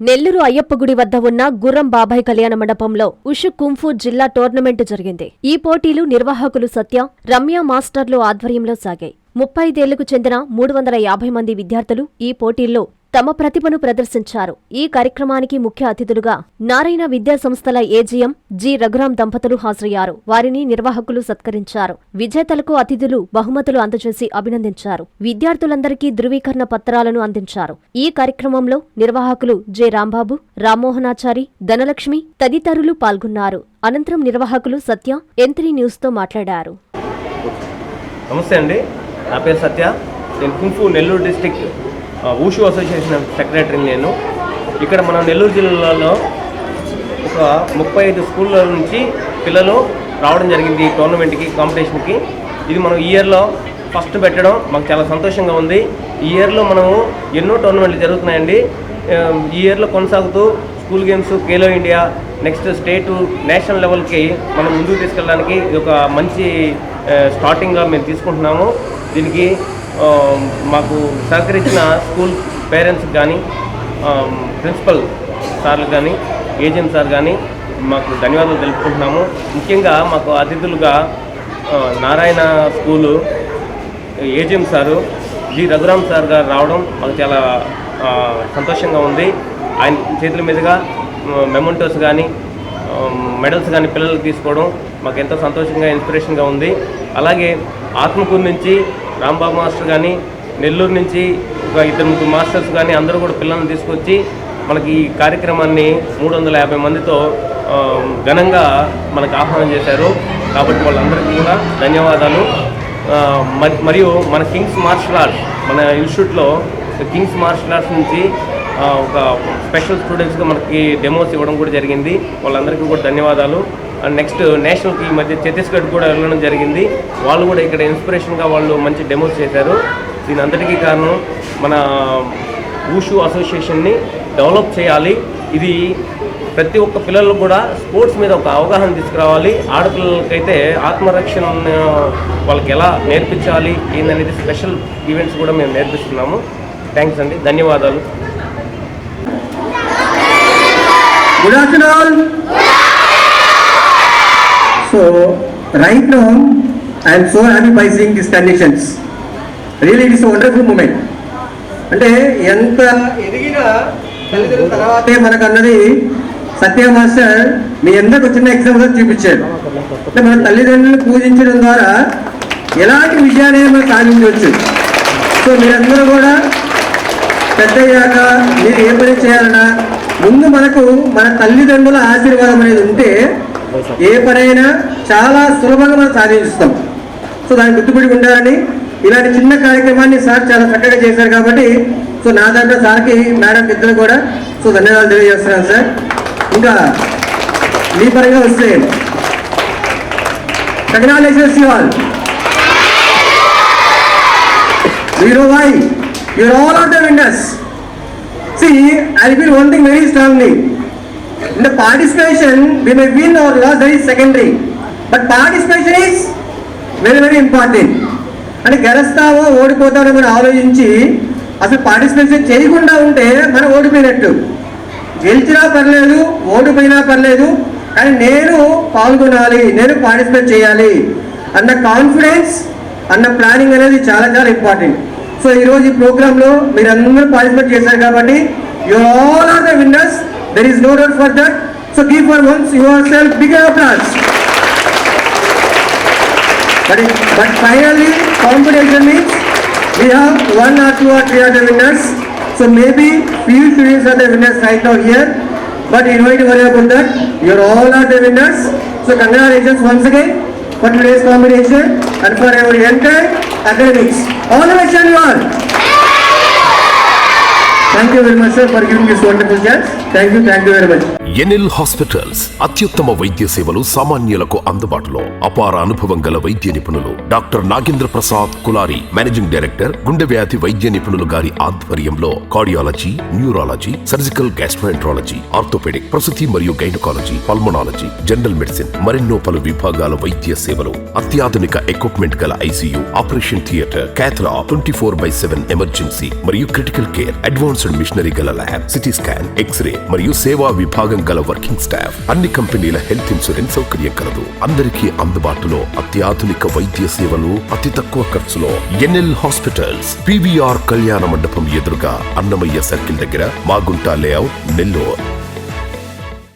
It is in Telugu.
నెల్లూరు అయ్యప్ప గుడి వద్ద ఉన్న గుర్రం బాబాయ్ కళ్యాణ మండపంలో ఉషు కుంఫు జిల్లా టోర్నమెంటు జరిగింది. ఈ పోటీలు నిర్వాహకులు సత్య, రమ్య మాస్టర్లు ఆధ్వర్యంలో సాగాయి. 35 ఏళ్లకు చెందిన 350 మంది విద్యార్థులు ఈ పోటీల్లో తమ ప్రతిభను ప్రదర్శించారు. ఈ కార్యక్రమానికి ముఖ్య అతిథులుగా నారాయణ విద్యా సంస్థల ఏజీఎం జి రఘురాం దంపతులు హాజరయ్యారు. వారిని నిర్వాహకులు సత్కరించారు. విజేతలకు అతిథులు బహుమతులు అందజేసి అభినందించారు. విద్యార్థులందరికీ ధృవీకరణ పత్రాలను అందించారు. ఈ కార్యక్రమంలో నిర్వాహకులు జె రాంబాబు, రామ్మోహనాచారి, ధనలక్ష్మి తదితరులు పాల్గొన్నారు. అనంతరం నిర్వాహకులు సత్య N3 న్యూస్తో మాట్లాడారు. నమస్తే అండి, నా పేరు సత్య. నేను కుంఫు నెల్లూరు డిస్టిక్ ఊషు అసోసియేషన్ సెక్రటరీని. నేను ఇక్కడ మన నెల్లూరు జిల్లాలో ఒక 35 స్కూళ్ళ నుంచి పిల్లలు రావడం జరిగింది ఈ టోర్నమెంట్కి, కాంపిటీషన్కి. ఇది మనం ఈ ఇయర్లో ఫస్ట్ పెట్టడం మాకు చాలా సంతోషంగా ఉంది. ఈ ఇయర్లో మనము ఎన్నో టోర్నమెంట్లు జరుగుతున్నాయండి. ఈ ఇయర్లో కొనసాగుతూ school games, Khelo India, next state, national లెవెల్కి మనం ముందుకు తీసుకెళ్ళడానికి ఇది ఒక మంచి స్టార్టింగ్గా మేము తీసుకుంటున్నాము. దీనికి మాకు సహకరించిన స్కూల్ పేరెంట్స్కి కానీ, ప్రిన్సిపల్ సార్లు కానీ, ఏజెంట్ సార్ కానీ మాకు ధన్యవాదాలు తెలుపుకుంటున్నాము. ముఖ్యంగా మాకు అతిథులుగా Narayana school agent sir G Raghuram sir గారు రావడం మాకు చాలా సంతోషంగా ఉంది. ఆయన చేతుల మీదుగా మెమెంటోస్ కానీ, మెడల్స్ కానీ పిల్లలకు తీసుకోవడం మాకు ఎంతో సంతోషంగా, ఇన్స్పిరేషన్గా ఉంది. అలాగే ఆత్మకూరు నుంచి రాంబాబు మాస్టర్ కానీ, నెల్లూరు నుంచి ఒక 2-3 మాస్టర్స్ కానీ అందరూ కూడా పిల్లల్ని తీసుకొచ్చి మనకి ఈ కార్యక్రమాన్ని 350 మందితో ఘనంగా మనకు ఆహ్వానం చేశారు. కాబట్టి వాళ్ళందరికీ కూడా ధన్యవాదాలు. మరియు మన కింగ్స్ మార్షల్ ఆర్ట్స్, మన ఇన్స్టిట్యూట్లో కింగ్స్ మార్షల్ ఆర్ట్స్ నుంచి ఒక స్పెషల్ స్టూడెంట్స్గా మనకి డెమోస్ ఇవ్వడం కూడా జరిగింది. వాళ్ళందరికీ కూడా ధన్యవాదాలు. అండ్ నెక్స్ట్ నేషనల్కి ఈ మధ్య ఛత్తీస్గఢ్ కూడా వెళ్ళడం జరిగింది. వాళ్ళు కూడా ఇక్కడ ఇన్స్పిరేషన్గా వాళ్ళు మంచి డెమోస్ చేశారు. దీని అంతటికీ కారణం మన ఊషు అసోసియేషన్ని డెవలప్ చేయాలి. ఇది ప్రతి ఒక్క పిల్లలు కూడా స్పోర్ట్స్ మీద ఒక అవగాహన తీసుకురావాలి. ఆడపిల్లలకైతే ఆత్మరక్షణ వాళ్ళకి ఎలా నేర్పించాలి ఏందనేది స్పెషల్ ఈవెంట్స్ కూడా మేము నేర్పిస్తున్నాము. థ్యాంక్స్ అండి, ధన్యవాదాలు. Good afternoon. So right now I am so happy by seeing these conditions. Really it is a wonderful moment. అంటే ఎంత ఎదిగినా తల్లిదండ్రుల తర్వాతే మనకన్నది సత్య మాస్టర్ మీ అందరికి చిన్న ఎగ్జాంపుల్ చూపించారు. అంటే మన తల్లిదండ్రులను పూజించడం ద్వారా ఎలాంటి విజయాన్ని మనం సాధించవచ్చు. సో మీరందరూ కూడా పెద్దయ్యాక మీరు ఏ పని చేయాలన్నా ముందు మనకు మన తల్లిదండ్రుల ఆశీర్వాదం అనేది ఉంటే ఏ పనైనా చాలా సులభంగా మనం సాధిస్తాం. సో దాన్ని గుర్తుపడి ఉండాలని ఇలాంటి చిన్న కార్యక్రమాన్ని సార్ చాలా చక్కగా చేశారు. కాబట్టి సో నా దాంట్లో సార్కి, మేడం ఇద్దరు కూడా సో ధన్యవాదాలు తెలియజేస్తున్నాను సార్. ఇంకా మీ పరంగా వస్తే congratulations you all. You know why? You are all of the winners. See, I feel one thing very strongly. In the participation, we may win or lose, that is secondary. But participation is very, very important. అంటే గెలుస్తావో ఓడిపోతావో మనం ఆలోచించి అసలు పార్టిసిపేషన్ చేయకుండా ఉంటే మనం ఓడిపోయినట్టు. గెలిచినా పర్లేదు, ఓడిపోయినా పర్లేదు, కానీ నేను పాల్గొనాలి, నేను పార్టిసిపేట్ చేయాలి అన్న కాన్ఫిడెన్స్, అన్న ప్లానింగ్ అనేది చాలా చాలా ఇంపార్టెంట్. సో ఈరోజు ఈ ప్రోగ్రాంలో మీరు అందరూ పార్టిసిపేట్ చేశారు కాబట్టి you all are the winners. There is no doubt for that. So give for once yourself big applause. But finally competition means we have 1 or 2 or 3 other winners. So maybe few students are the winners right now here, but you don't need to worry about that. You all are the winners. So congratulations once again for today's competition and for our entire academics. All the best to you all. Thank you very much sir for giving this wonderful chance. Thank you very much. NL hospitals అత్యుత్తమ వైద్య సేవలు సామాన్యులకు అందుబాటులో. అపార అనుభవం గల వైద్య నిపుణులు doctor Nagendra Prasad Kulari, managing director, గుండె వ్యాధి వైద్య నిపుణులు గారి ఆధ్వర్యంలో cardiology, neurology, surgical gastroenterology, orthopaedic, ప్రసూతి మరియు గైనకాలజీ, పల్మనాలజీ, జనరల్ మెడిసిన్ మరెన్నో పలు విభాగాల వైద్య సేవలు. అత్యాధునిక ఎక్విప్మెంట్ గల ICU, operation theatre, cath lab, 24/7 emergency మరియు critical care, advance advanced machinery గల ల్యాబ్, సిటీ స్కాన్, ఎక్స్రే మరియు సేవా విభాగం గల వర్కింగ్ స్టాఫ్, అన్ని కంపెనీల హెల్త్ ఇన్సూరెన్స్ సౌకర్యం కలదు. అందరికీ అందుబాటులో అత్యాధునిక వైద్య సేవలు అతి తక్కువ ఖర్చులో. ఎన్ఎల్ హాస్పిటల్స్, PVR కళ్యాణ మండపం ఎదురుగా, అన్నమయ్య సర్కిల్ దగ్గర, మాగుంట లేఅవుట్, నెల్లూరు.